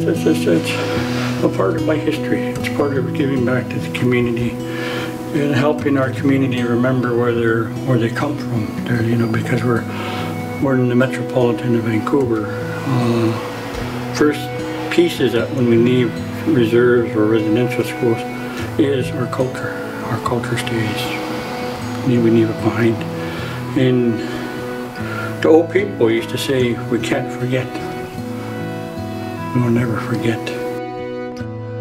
it's a part of my history. It's part of giving back to the community and helping our community remember where they come from. You know, because we're in the metropolitan of Vancouver. First piece is that when we leave reserves or residential schools is our culture. Our culture stays. We leave it behind. And the old people used to say, we can't forget. We will never forget.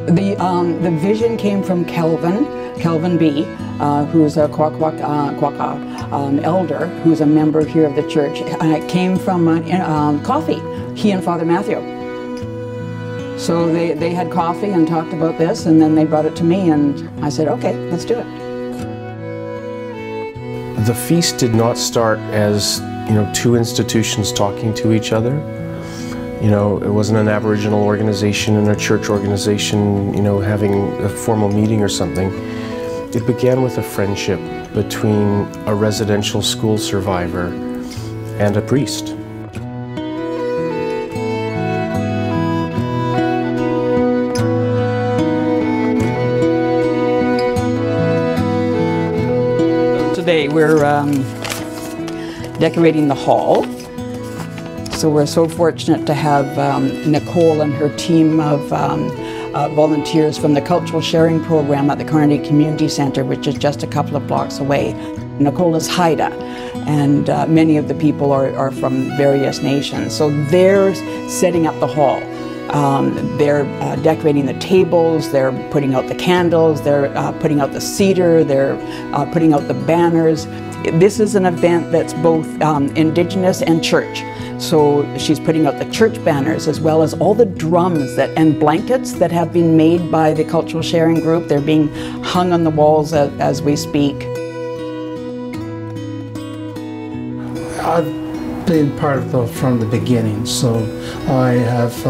The vision came from Kelvin Bee, who's a elder, who's a member here of the church. It came from coffee, he and Father Matthew. So they had coffee and talked about this, and then they brought it to me, and I said, okay, let's do it. The feast did not start as, you know, two institutions talking to each other. You know, it wasn't an Aboriginal organization and a church organization, you know, having a formal meeting or something. It began with a friendship between a residential school survivor and a priest. Today we're decorating the hall. So we're so fortunate to have Nicole and her team of volunteers from the Cultural Sharing Program at the Carnegie Community Center, which is just a couple of blocks away. Nicole is Haida, and many of the people are from various nations. So they're setting up the hall. They're decorating the tables, they're putting out the candles, they're putting out the cedar, they're putting out the banners. This is an event that's both Indigenous and church. So she's putting out the church banners as well as all the drums and blankets that have been made by the Cultural Sharing Group. They're being hung on the walls as we speak. I've been part of from the beginning, so I have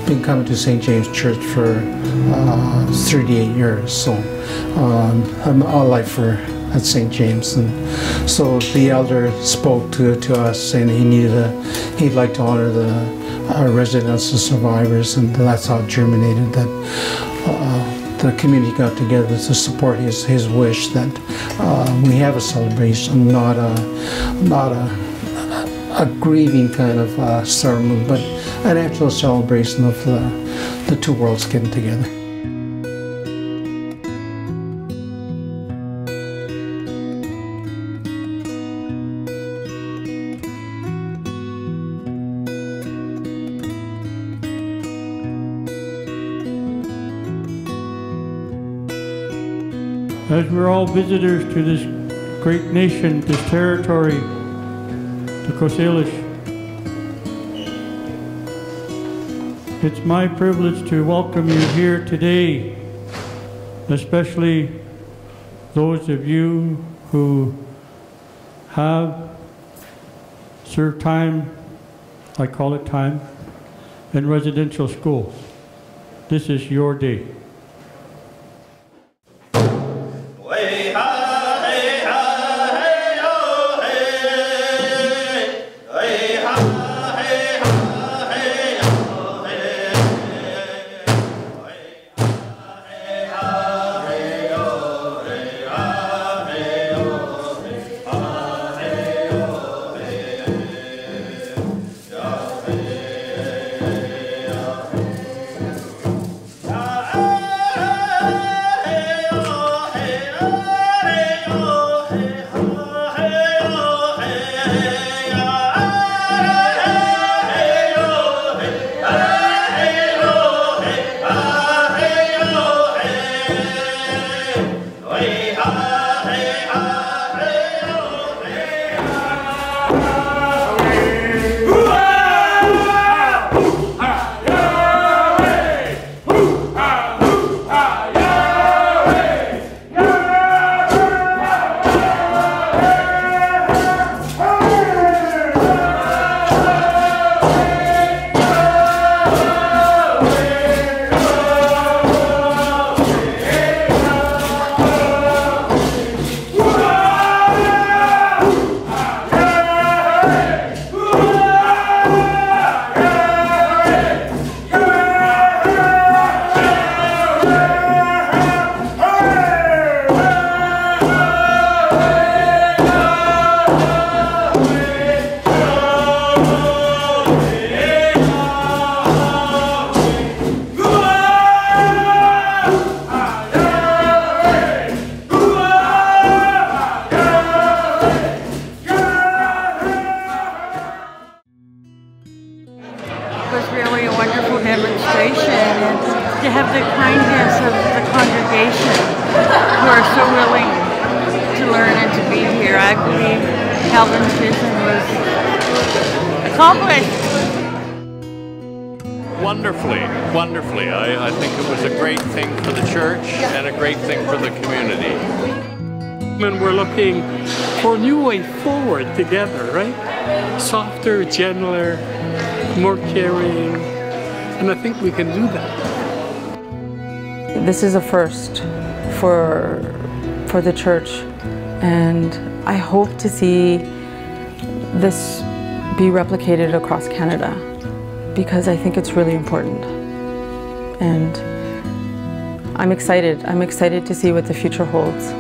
been coming to St. James Church for 38 years, so I'm all lifer at St. James, and so the elder spoke to us saying he'd like to honor our residential survivors, and that's how it germinated, that the community got together to support his wish that we have a celebration, not a grieving kind of ceremony, but an actual celebration of the two worlds getting together. As we're all visitors to this great nation, this territory, the Coast Salish, it's my privilege to welcome you here today, especially those of you who have served time, I call it time, in residential schools. This is your day. Ah! situation and to have the kindness of the congregation who are so willing to learn and to be here. I believe Kelvin's vision was accomplished. Wonderfully, wonderfully. I think it was a great thing for the church and a great thing for the community. And we're looking for a new way forward together, right? Softer, gentler, more caring, and I think we can do that. This is a first for the church, and I hope to see this be replicated across Canada, because I think it's really important. And I'm excited to see what the future holds.